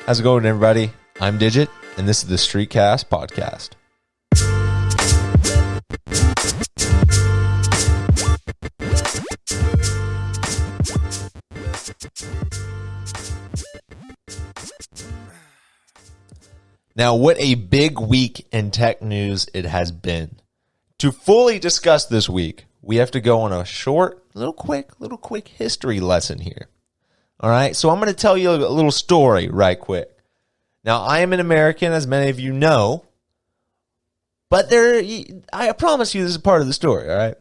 How's it going, everybody? I'm Digit, and this is the Streetcast Podcast. Now, what a big week in tech news it has been. To fully discuss this week, we have to go on a short, little quick history lesson here. All right, so I'm going to tell you a little story right quick. Now, I am an American, as many of you know, but I promise you this is part of the story, all right?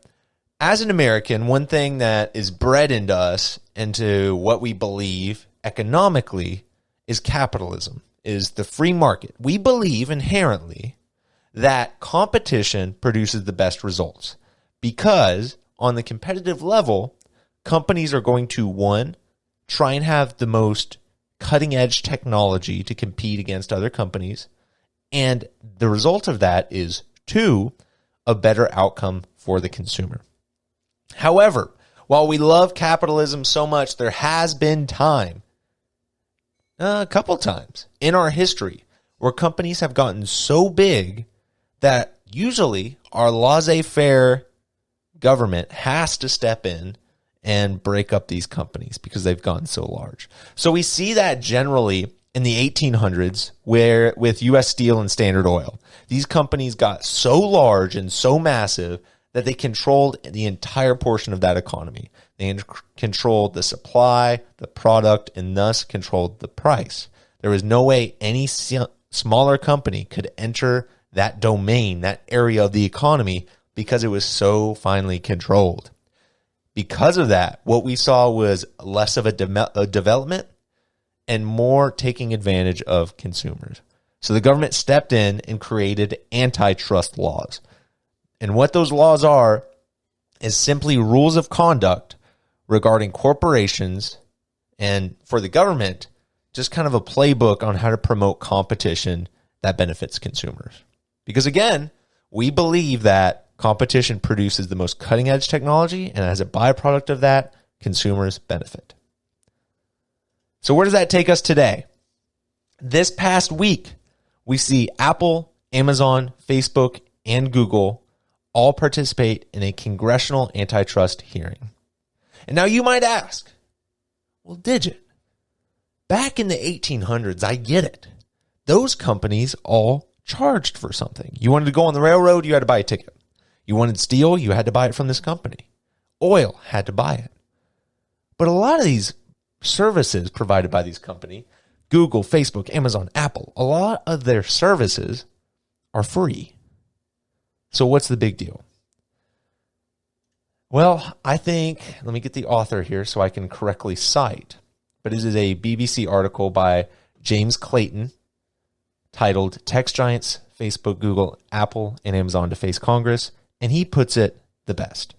As an American, one thing that is bred into us, into what we believe economically, is capitalism, is the free market. We believe inherently that competition produces the best results because on the competitive level, companies are going to, one, try and have the most cutting-edge technology to compete against other companies. And the result of that is, two, a better outcome for the consumer. However, while we love capitalism so much, there has been time, a couple times in our history, where companies have gotten so big that usually our laissez-faire government has to step in and break up these companies because they've gotten so large. So we see that generally in the 1800s where with U.S. Steel and Standard Oil. These companies got so large and so massive that they controlled the entire portion of that economy. They controlled the supply, the product, and thus controlled the price. There was no way any smaller company could enter that domain, that area of the economy, because it was so finely controlled. Because of that, what we saw was less of a development and more taking advantage of consumers. So the government stepped in and created antitrust laws. And what those laws are is simply rules of conduct regarding corporations and for the government, just kind of a playbook on how to promote competition that benefits consumers. Because again, we believe that competition produces the most cutting-edge technology, and as a byproduct of that, consumers benefit. So where does that take us today? This past week, we see Apple, Amazon, Facebook, and Google all participate in a congressional antitrust hearing. And now you might ask, well, Digit, back in the 1800s, I get it. Those companies all charged for something. You wanted to go on the railroad, you had to buy a ticket. You wanted steel, you had to buy it from this company. Oil, had to buy it. But a lot of these services provided by these companies, Google, Facebook, Amazon, Apple, a lot of their services are free. So what's the big deal? Well, I think, let me get the author here so I can correctly cite, but it is a BBC article by James Clayton titled Tech Giants, Facebook, Google, Apple, and Amazon to Face Congress. And he puts it the best.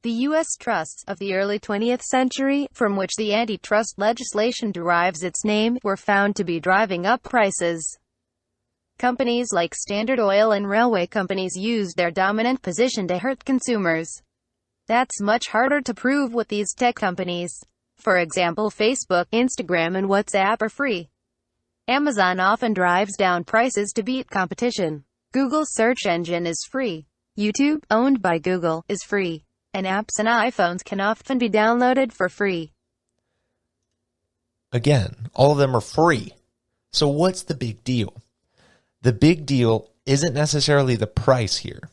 The U.S. trusts of the early 20th century, from which the antitrust legislation derives its name, were found to be driving up prices. Companies like Standard Oil and railway companies used their dominant position to hurt consumers. That's much harder to prove with these tech companies. For example, Facebook, Instagram, and WhatsApp are free. Amazon often drives down prices to beat competition. Google's search engine is free. YouTube, owned by Google, is free, and apps and iPhones can often be downloaded for free. Again, all of them are free. So what's the big deal? The big deal isn't necessarily the price here.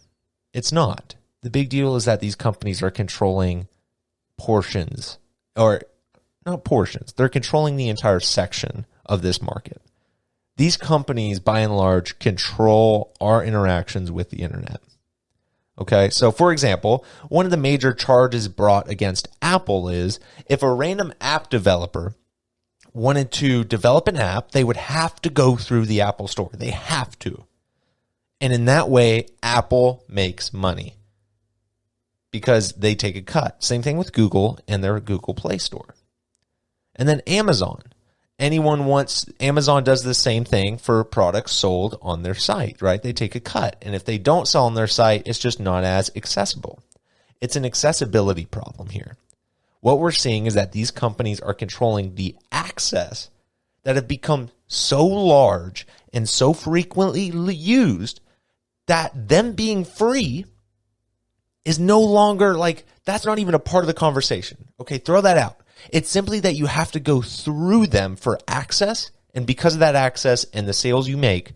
It's not. The big deal is that these companies are controlling portions, or not portions, they're controlling the entire section of this market. These companies, by and large, control our interactions with the internet. Okay, so for example, one of the major charges brought against Apple is if a random app developer wanted to develop an app, they would have to go through the Apple Store. They have to. And in that way, Apple makes money because they take a cut. Same thing with Google and their Google Play Store. And then Amazon. Amazon does the same thing for products sold on their site, right? They take a cut. And if they don't sell on their site, it's just not as accessible. It's an accessibility problem here. What we're seeing is that these companies are controlling the access that have become so large and so frequently used that them being free is no longer like, that's not even a part of the conversation. Okay, throw that out. It's simply that you have to go through them for access. And because of that access and the sales you make,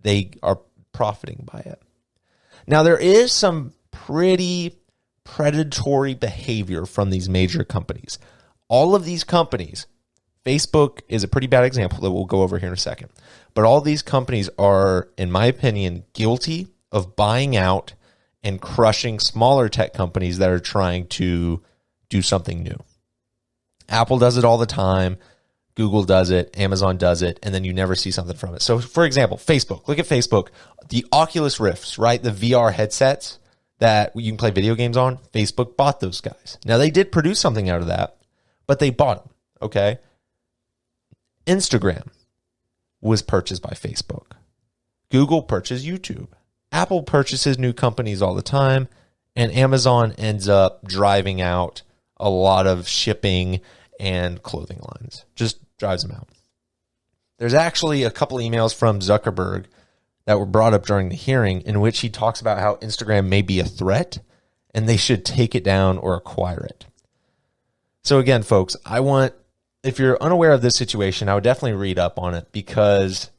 they are profiting by it. Now, there is some pretty predatory behavior from these major companies. All of these companies, Facebook is a pretty bad example that we'll go over here in a second. But all these companies are, in my opinion, guilty of buying out and crushing smaller tech companies that are trying to do something new. Apple does it all the time. Google does it. Amazon does it. And then you never see something from it. So, for example, Facebook. Look at Facebook. The Oculus Rifts, right? The VR headsets that you can play video games on. Facebook bought those guys. Now, they did produce something out of that, but they bought them, okay? Instagram was purchased by Facebook. Google purchased YouTube. Apple purchases new companies all the time, and Amazon ends up driving out a lot of shipping and clothing lines. Just drives them out. There's actually a couple emails from Zuckerberg that were brought up during the hearing in which he talks about how Instagram may be a threat and they should take it down or acquire it. So again, folks, if you're unaware of this situation, I would definitely read up on it, because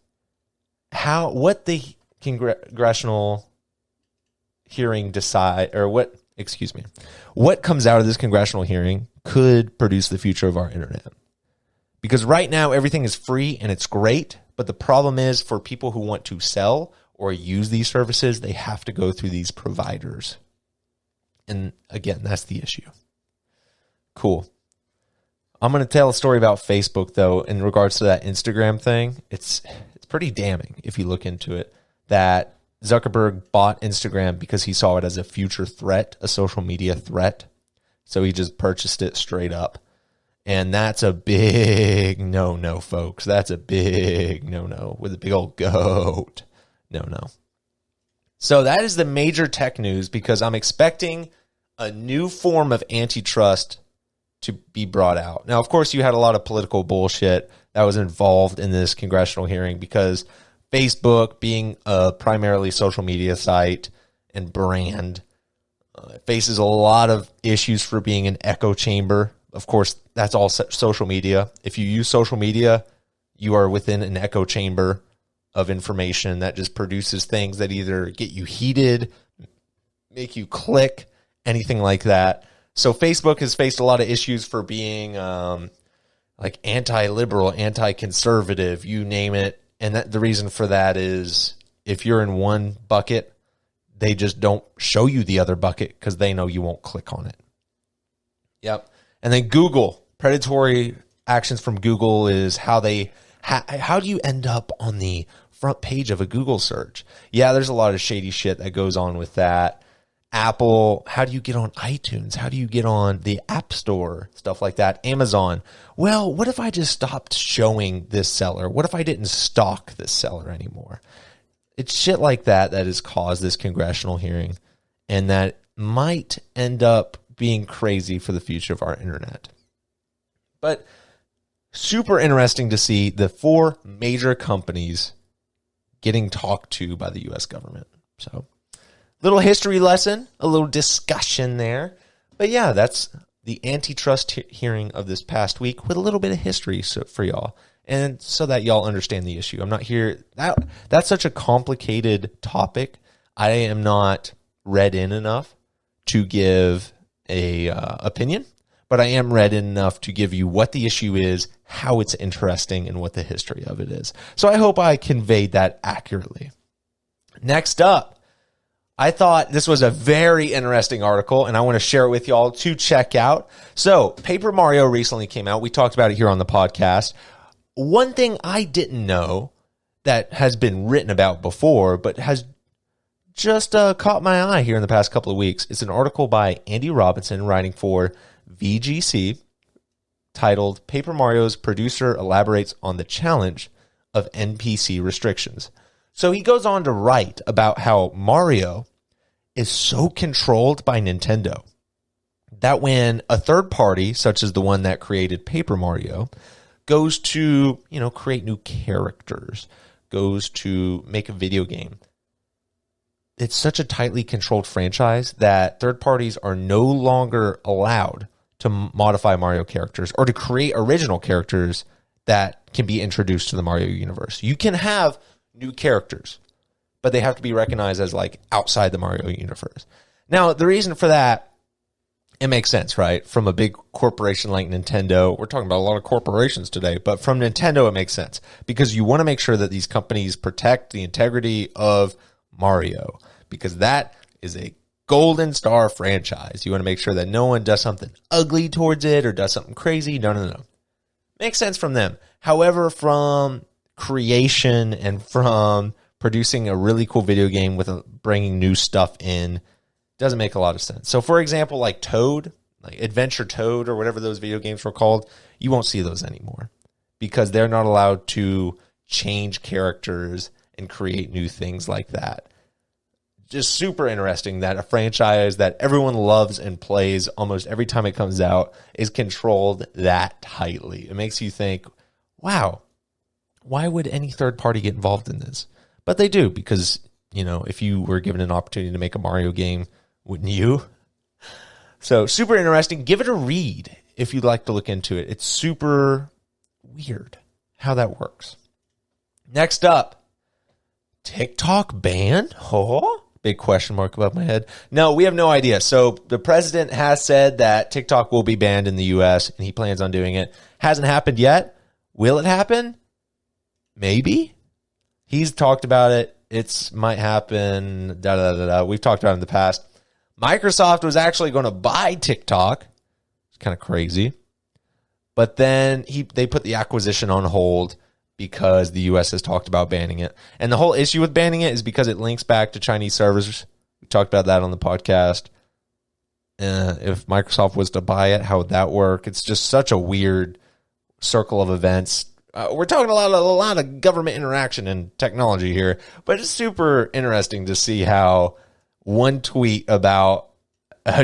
what the Congressional Hearing what comes out of this Congressional Hearing could produce the future of our internet. Because right now everything is free and it's great, but the problem is for people who want to sell or use these services, they have to go through these providers. And again, that's the issue. Cool. I'm going to tell a story about Facebook, though, in regards to that Instagram thing. It's pretty damning if you look into it, that Zuckerberg bought Instagram because he saw it as a future threat, a social media threat. So he just purchased it straight up. And that's a big no-no, folks. That's a big no-no with a big old goat. No-no. So that is the major tech news, because I'm expecting a new form of antitrust to be brought out. Now, of course, you had a lot of political bullshit that was involved in this congressional hearing, because Facebook, being a primarily social media site and brand, faces a lot of issues for being an echo chamber. Of course, that's all social media. If you use social media, you are within an echo chamber of information that just produces things that either get you heated, make you click, anything like that. So Facebook has faced a lot of issues for being like anti-liberal, anti-conservative, you name it. And the reason for that is if you're in one bucket, they just don't show you the other bucket because they know you won't click on it. Yep. And then Google, predatory actions from Google is how do you end up on the front page of a Google search? Yeah, there's a lot of shady shit that goes on with that. Apple, how do you get on iTunes? How do you get on the App Store? Stuff like that. Amazon, well, what if I just stopped showing this seller? What if I didn't stock this seller anymore? It's shit like that that has caused this congressional hearing, and that might end up being crazy for the future of our internet. But super interesting to see the 4 major companies getting talked to by the U.S. government. So, little history lesson, a little discussion there. But yeah, that's the antitrust hearing of this past week with a little bit of history for y'all. And so that y'all understand the issue. I'm not here. That's such a complicated topic. I am not read in enough to give a opinion, but I am read in enough to give you what the issue is, how it's interesting, and what the history of it is. So I hope I conveyed that accurately. Next up, I thought this was a very interesting article, and I want to share it with y'all to check out. So Paper Mario recently came out. We talked about it here on the podcast. One thing I didn't know that has been written about before, but has just caught my eye here in the past couple of weeks. It's an article by Andy Robinson writing for VGC titled Paper Mario's Producer Elaborates on the Challenge of NPC Restrictions. So he goes on to write about how Mario is so controlled by Nintendo that when a third party, such as the one that created Paper Mario, goes to, create new characters, goes to make a video game. It's such a tightly controlled franchise that third parties are no longer allowed to modify Mario characters or to create original characters that can be introduced to the Mario universe. You can have new characters, but they have to be recognized as like outside the Mario universe. Now, the reason for that, it makes sense, right? From a big corporation like Nintendo, we're talking about a lot of corporations today, but from Nintendo, it makes sense because you want to make sure that these companies protect the integrity of Mario, because that is a golden star franchise. You want to make sure that no one does something ugly towards it or does something crazy. No. Makes sense from them. However, from creation and from producing a really cool video game with bringing new stuff in, doesn't make a lot of sense. So, for example, like Toad, like Adventure Toad or whatever those video games were called, you won't see those anymore because they're not allowed to change characters and create new things like that. Just super interesting that a franchise that everyone loves and plays almost every time it comes out is controlled that tightly. It makes you think, wow, why would any third party get involved in this? But they do because, if you were given an opportunity to make a Mario game, wouldn't you? So super interesting. Give it a read if you'd like to look into it. It's super weird how that works. Next up, TikTok ban? Oh, big question mark above my head. No, we have no idea. So the president has said that TikTok will be banned in the US and he plans on doing it. Hasn't happened yet. Will it happen? Maybe. He's talked about it. It might happen. We've talked about it in the past. Microsoft was actually going to buy TikTok. It's kind of crazy. But then they put the acquisition on hold because the U.S. has talked about banning it. And the whole issue with banning it is because it links back to Chinese servers. We talked about that on the podcast. If Microsoft was to buy it, how would that work? It's just such a weird circle of events. We're talking a lot of government interaction and technology here, but it's super interesting to see how one tweet about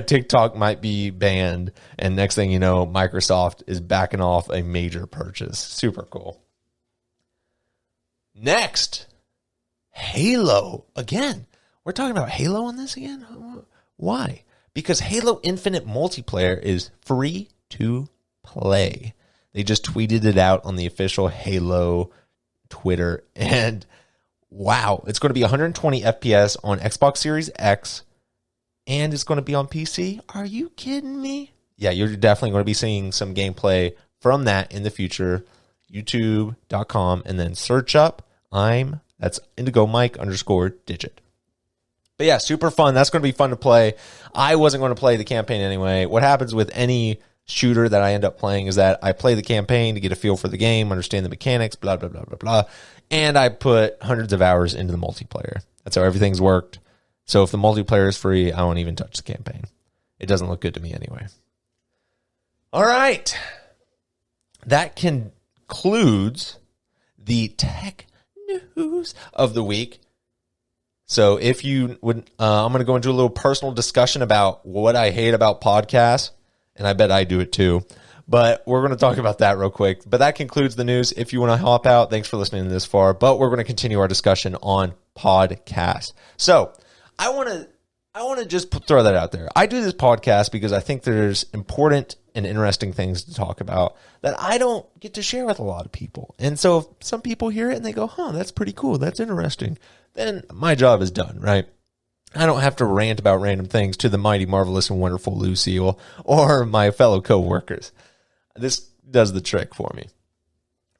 TikTok might be banned, and next thing you know, Microsoft is backing off a major purchase. Super cool. Next, Halo. Again, we're talking about Halo on this again? Why? Because Halo Infinite multiplayer is free to play. They just tweeted it out on the official Halo Twitter, and wow, it's going to be 120 FPS on Xbox Series X, and it's going to be on PC. Are you kidding me? Yeah, you're definitely going to be seeing some gameplay from that in the future. YouTube.com, and then search up that's Indigo Mike _digit. But yeah, super fun. That's going to be fun to play. I wasn't going to play the campaign anyway. What happens with any shooter that I end up playing is that I play the campaign to get a feel for the game, understand the mechanics, blah, blah, blah, blah, blah. And I put hundreds of hours into the multiplayer. That's how everything's worked. So if the multiplayer is free, I won't even touch the campaign. It doesn't look good to me anyway. All right. That concludes the tech news of the week. So if you would, I'm going to go into a little personal discussion about what I hate about podcasts, and I bet I do it too. But we're going to talk about that real quick. But that concludes the news. If you want to hop out, thanks for listening this far. But we're going to continue our discussion on podcasts. So I want to just throw that out there. I do this podcast because I think there's important and interesting things to talk about that I don't get to share with a lot of people. And so if some people hear it and they go, that's pretty cool, that's interesting, then my job is done, right? I don't have to rant about random things to the mighty, marvelous, and wonderful Lucille or my fellow co-workers. This does the trick for me.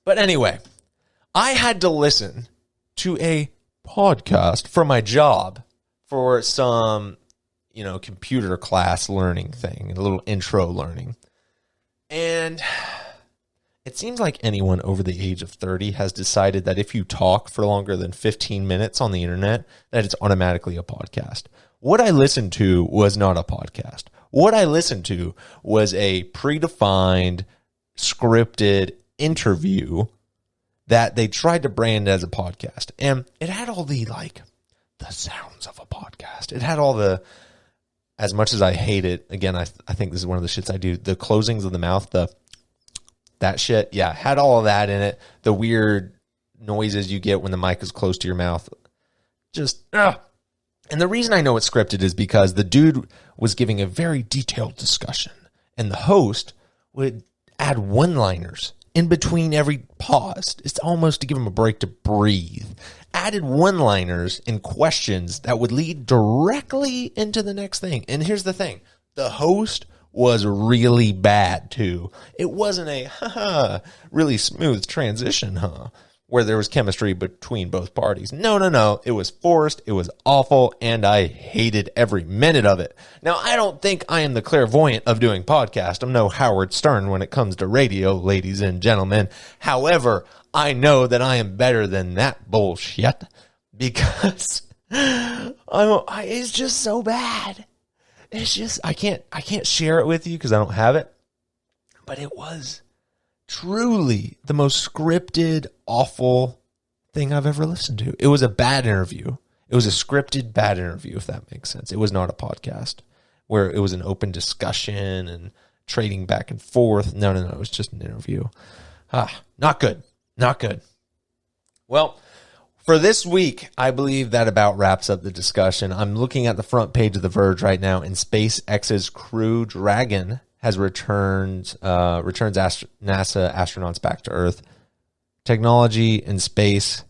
But anyway, I had to listen to a podcast for my job for some, computer class learning thing, a little intro learning. And it seems like anyone over the age of 30 has decided that if you talk for longer than 15 minutes on the internet, that it's automatically a podcast. What I listened to was not a podcast. What I listened to was a predefined, scripted interview that they tried to brand as a podcast. And it had all the sounds of a podcast. It had all the, as much as I hate it, again, I think this is one of the shits I do, the closings of the mouth, that shit. Yeah, had all of that in it. The weird noises you get when the mic is close to your mouth. Just, ugh. And the reason I know it's scripted is because the dude was giving a very detailed discussion, and the host would add one-liners in between every pause. It's almost to give him a break to breathe. Added one-liners and questions that would lead directly into the next thing. And here's the thing. The host was really bad, too. It wasn't a, really smooth transition, where there was chemistry between both parties. No. It was forced. It was awful. And I hated every minute of it. Now, I don't think I am the clairvoyant of doing podcast. I'm no Howard Stern when it comes to radio, ladies and gentlemen. However, I know that I am better than that bullshit because it's just so bad. It's just, I can't share it with you because I don't have it, but it was truly the most scripted, awful thing I've ever listened to. It was a bad interview. It was a scripted bad interview, if that makes sense. It was not a podcast where it was an open discussion and trading back and forth. No. It was just an interview. Not good. Not good. Well, for this week, I believe that about wraps up the discussion. I'm looking at the front page of The Verge right now, and SpaceX's Crew Dragon has returns NASA astronauts back to Earth. Technology in space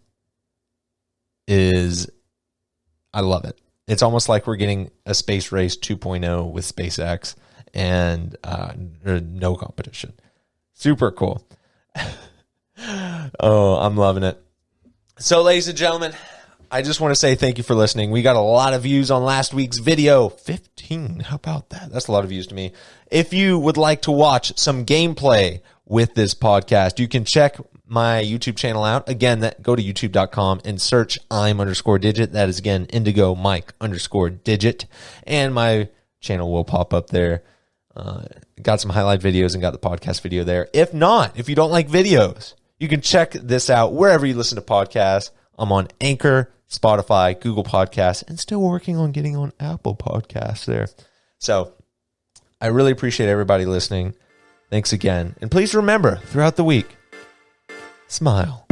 I love it. It's almost like we're getting a space race 2.0 with SpaceX and no competition. Super cool. Oh, I'm loving it. So, ladies and gentlemen, I just want to say thank you for listening. We got a lot of views on last week's video. 15. How about that? That's a lot of views to me. If you would like to watch some gameplay with this podcast, you can check my YouTube channel out. Again, go to youtube.com and search I'm_digit. That is, again, Indigo Mike _digit. And my channel will pop up there. Got some highlight videos and got the podcast video there. If not, if you don't like videos, you can check this out wherever you listen to podcasts. I'm on Anchor, Spotify, Google Podcasts, and still working on getting on Apple Podcasts there. So I really appreciate everybody listening. Thanks again. And please remember, throughout the week, smile.